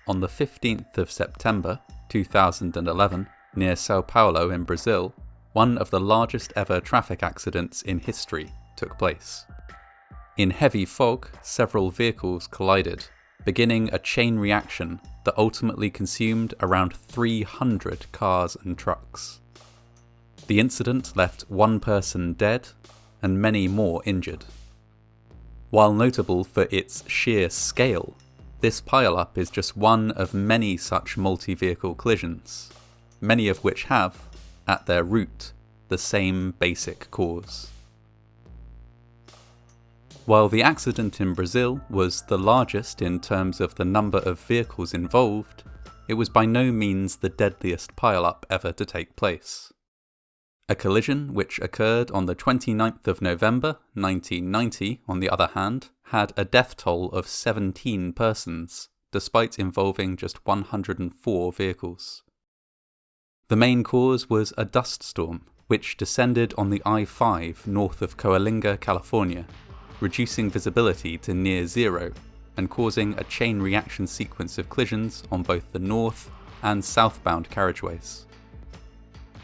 On the 15th of September 2011, near Sao Paulo in Brazil, one of the largest ever traffic accidents in history took place. In heavy fog, several vehicles collided, beginning a chain reaction that ultimately consumed around 300 cars and trucks. The incident left one person dead and many more injured. While notable for its sheer scale, this pileup is just one of many such multi-vehicle collisions, many of which have, at their root, the same basic cause. While the accident in Brazil was the largest in terms of the number of vehicles involved, it was by no means the deadliest pileup ever to take place. A collision which occurred on the 29th of November 1990, on the other hand, had a death toll of 17 persons, despite involving just 104 vehicles. The main cause was a dust storm, which descended on the I-5 north of Coalinga, California, reducing visibility to near zero and causing a chain reaction sequence of collisions on both the north and southbound carriageways.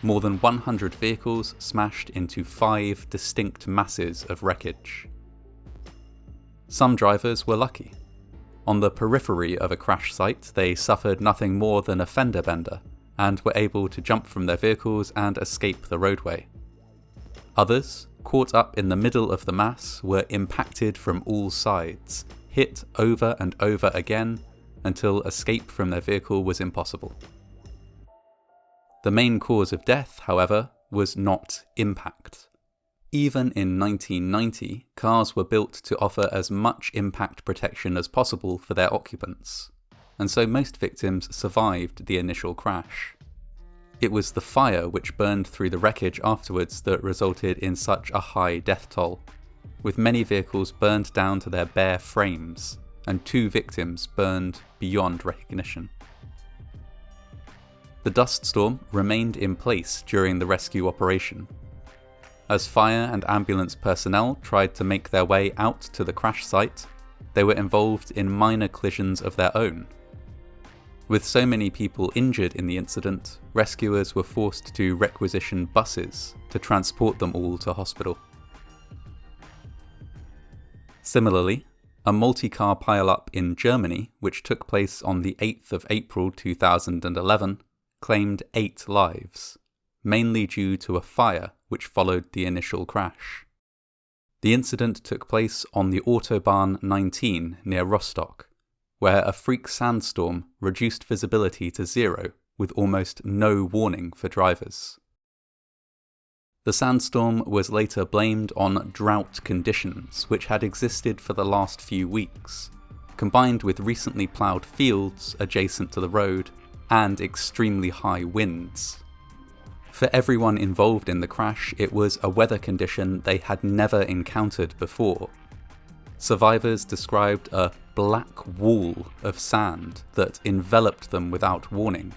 More than 100 vehicles smashed into 5 distinct masses of wreckage. Some drivers were lucky. On the periphery of a crash site, they suffered nothing more than a fender bender and were able to jump from their vehicles and escape the roadway. Others, caught up in the middle of the mass, were impacted from all sides, hit over and over again until escape from their vehicle was impossible. The main cause of death, however, was not impact. Even in 1990, cars were built to offer as much impact protection as possible for their occupants, and so most victims survived the initial crash. It was the fire which burned through the wreckage afterwards that resulted in such a high death toll, with many vehicles burned down to their bare frames, and 2 victims burned beyond recognition. The dust storm remained in place during the rescue operation. As fire and ambulance personnel tried to make their way out to the crash site, they were involved in minor collisions of their own. With so many people injured in the incident, rescuers were forced to requisition buses to transport them all to hospital. Similarly, a multi-car pileup in Germany, which took place on the 8th of April 2011, claimed 8 lives, mainly due to a fire which followed the initial crash. The incident took place on the Autobahn 19 near Rostock, where a freak sandstorm reduced visibility to zero with almost no warning for drivers. The sandstorm was later blamed on drought conditions which had existed for the last few weeks, combined with recently ploughed fields adjacent to the road and extremely high winds. For everyone involved in the crash, it was a weather condition they had never encountered before. Survivors described a black wall of sand that enveloped them without warning,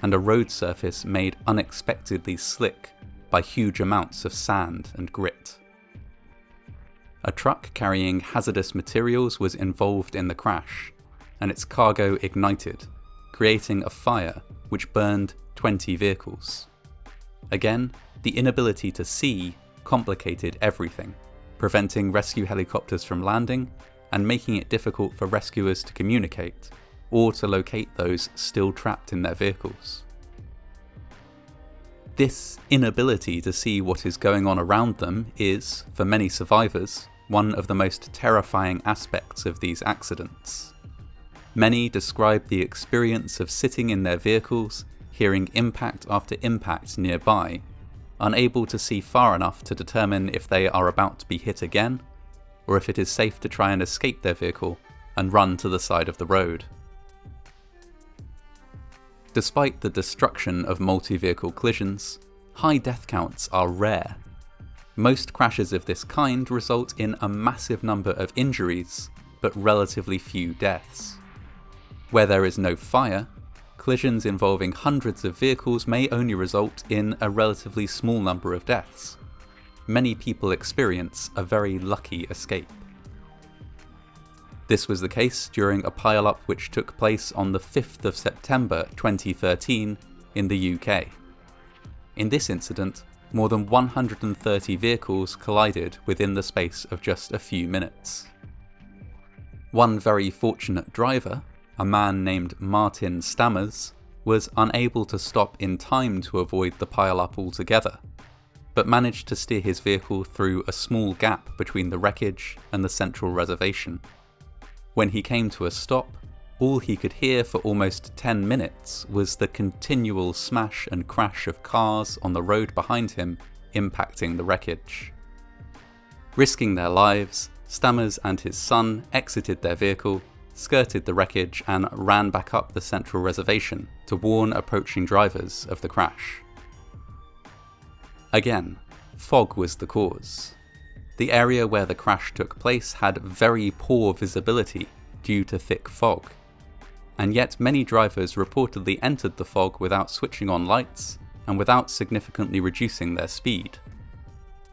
and a road surface made unexpectedly slick by huge amounts of sand and grit. A truck carrying hazardous materials was involved in the crash, and its cargo ignited, creating a fire which burned 20 vehicles. Again, the inability to see complicated everything, preventing rescue helicopters from landing and making it difficult for rescuers to communicate or to locate those still trapped in their vehicles. This inability to see what is going on around them is, for many survivors, one of the most terrifying aspects of these accidents. Many describe the experience of sitting in their vehicles, hearing impact after impact nearby, unable to see far enough to determine if they are about to be hit again, or if it is safe to try and escape their vehicle and run to the side of the road. Despite the destruction of multi-vehicle collisions, high death counts are rare. Most crashes of this kind result in a massive number of injuries, but relatively few deaths. Where there is no fire, collisions involving hundreds of vehicles may only result in a relatively small number of deaths. Many people experience a very lucky escape. This was the case during a pileup which took place on the 5th of September 2013 in the UK. In this incident, more than 130 vehicles collided within the space of just a few minutes. One very fortunate driver, a man named Martin Stammers, was unable to stop in time to avoid the pileup altogether, but managed to steer his vehicle through a small gap between the wreckage and the central reservation. When he came to a stop, all he could hear for almost 10 minutes was the continual smash and crash of cars on the road behind him impacting the wreckage. Risking their lives, Stammers and his son exited their vehicle, skirted the wreckage and ran back up the central reservation to warn approaching drivers of the crash. Again, fog was the cause. The area where the crash took place had very poor visibility due to thick fog, and yet many drivers reportedly entered the fog without switching on lights and without significantly reducing their speed.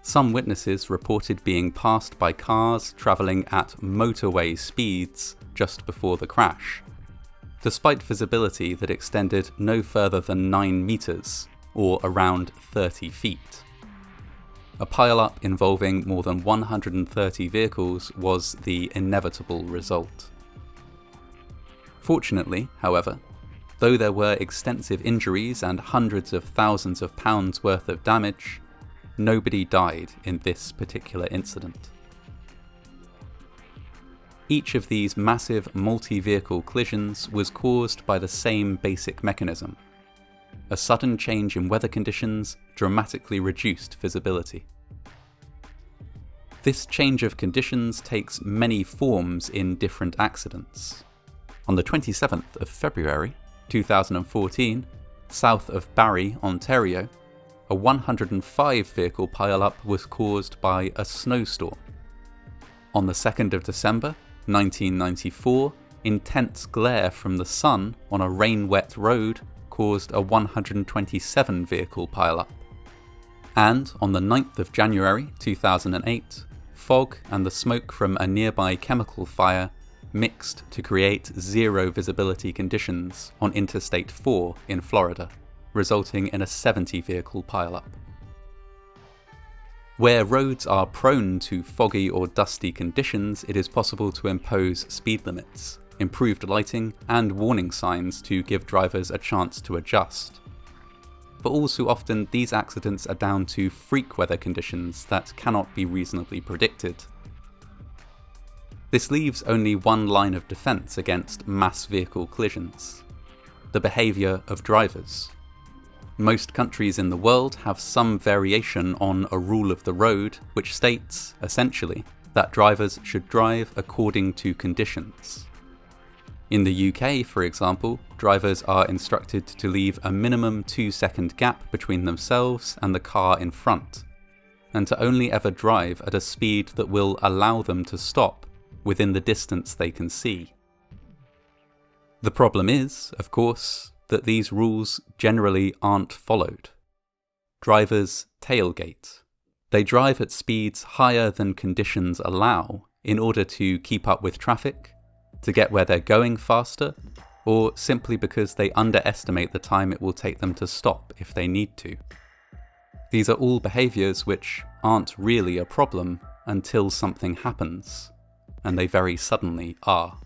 Some witnesses reported being passed by cars travelling at motorway speeds just before the crash, despite visibility that extended no further than 9 meters, or around 30 feet. A pileup involving more than 130 vehicles was the inevitable result. Fortunately, however, though there were extensive injuries and hundreds of thousands of pounds worth of damage, nobody died in this particular incident. Each of these massive multi-vehicle collisions was caused by the same basic mechanism. A sudden change in weather conditions dramatically reduced visibility. This change of conditions takes many forms in different accidents. On the 27th of February 2014, south of Barrie, Ontario, a 105 vehicle pileup was caused by a snowstorm. On the 2nd of December 1994, intense glare from the sun on a rain-wet road caused a 127 vehicle pileup. And on the 9th of January 2008, fog and the smoke from a nearby chemical fire mixed to create zero visibility conditions on Interstate 4 in Florida, resulting in a 70 vehicle pileup. Where roads are prone to foggy or dusty conditions, it is possible to impose speed limits, improved lighting, and warning signs to give drivers a chance to adjust. But all too often, these accidents are down to freak weather conditions that cannot be reasonably predicted. This leaves only one line of defense against mass vehicle collisions: the behavior of drivers. Most countries in the world have some variation on a rule of the road which states, essentially, that drivers should drive according to conditions. In the UK, for example, drivers are instructed to leave a minimum 2-second gap between themselves and the car in front, and to only ever drive at a speed that will allow them to stop within the distance they can see. The problem is, of course, that these rules generally aren't followed. Drivers tailgate. They drive at speeds higher than conditions allow in order to keep up with traffic, to get where they're going faster, or simply because they underestimate the time it will take them to stop if they need to. These are all behaviours which aren't really a problem until something happens, and they very suddenly are.